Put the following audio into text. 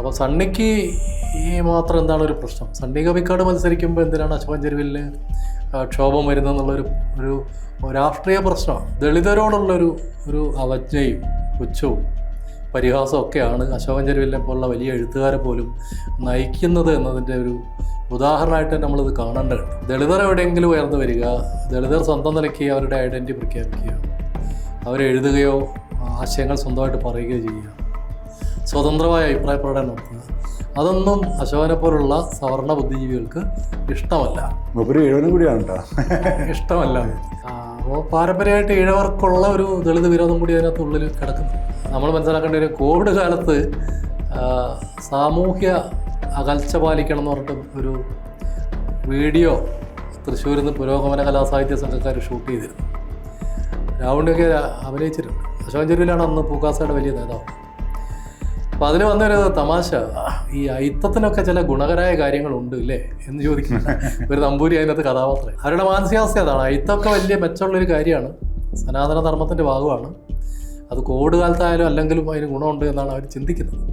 അപ്പോൾ സണ്ണിക്ക് ഈ മാത്രം എന്താണ് ഒരു പ്രശ്നം? സണ്ണി കവിക്കാട് മത്സരിക്കുമ്പോൾ എന്തിനാണ് അശോകൻ ചെരുവിലിന് ക്ഷോഭം വരുന്നതെന്നുള്ളൊരു ഒരു രാഷ്ട്രീയ പ്രശ്നമാണ്. ദളിതരോടുള്ളൊരു അവജ്ഞയും പുച്ഛവും പരിഹാസവും ഒക്കെയാണ് അശോകൻ ചെരുവിലിനെ പോലുള്ള വലിയ എഴുത്തുകാരെ പോലും നയിക്കുന്നത് എന്നതിൻ്റെ ഒരു ഉദാഹരണമായിട്ട് നമ്മളിത് കാണേണ്ടതുണ്ട്. ദളിതർ എവിടെയെങ്കിലും ഉയർന്നു വരിക, ദളിതർ സ്വന്തം നിലയ്ക്ക് അവരുടെ ഐഡൻറ്റിറ്റി പ്രഖ്യാപിക്കുക, അവരെഴുതുകയോ ആശയങ്ങൾ സ്വന്തമായിട്ട് പറയുകയോ ചെയ്യുക, സ്വതന്ത്രമായ അഭിപ്രായ പ്രകടനം നടത്തുക, അതൊന്നും അശോകനെ പോലുള്ള സവർണ ബുദ്ധിജീവികൾക്ക് ഇഷ്ടമല്ല. ഇഷ്ടമല്ല. അപ്പോൾ പാരമ്പര്യമായിട്ട് ഈഴവർക്കുള്ള ഒരു ദളിത് വിരോധം കൂടി അതിനകത്ത് ഉള്ളിൽ കിടക്കുന്നു. നമ്മൾ മനസ്സിലാക്കേണ്ട ഒരു കോവിഡ് കാലത്ത് സാമൂഹ്യ അകൽച്ച പാലിക്കണം എന്ന് പറഞ്ഞിട്ട് ഒരു വീഡിയോ തൃശ്ശൂരിൽ നിന്ന് പുരോഗമന കലാസാഹിത്യ സംഘക്കാർ ഷൂട്ട് ചെയ്തിരുന്നു. രാവുണ്ണിയൊക്കെ അഭിനയിച്ചിട്ടുണ്ട്. അശോകൻ ചെരുവിലാണ് അന്ന് പൂക്കാസയുടെ വലിയ നേതാവ്. അപ്പോൾ അതിൽ വന്നൊരു തമാശ, ഈ അയിത്തത്തിനൊക്കെ ചില ഗുണകരമായ കാര്യങ്ങളുണ്ട് ഇല്ലേ എന്ന് ചോദിക്കുന്നത് ഒരു നമ്പൂരി അതിനകത്ത് കഥാപാത്രം. അവരുടെ മാനസികാവസ്ഥ അതാണ്. അയിത്തമൊക്കെ വലിയ മെച്ചമുള്ളൊരു കാര്യമാണ്, സനാതന ധർമ്മത്തിൻ്റെ ഭാഗമാണ്. അത് കോവിഡ് കാലത്തായാലും അല്ലെങ്കിലും അതിന് ഗുണമുണ്ട് എന്നാണ് അവർ ചിന്തിക്കുന്നത്.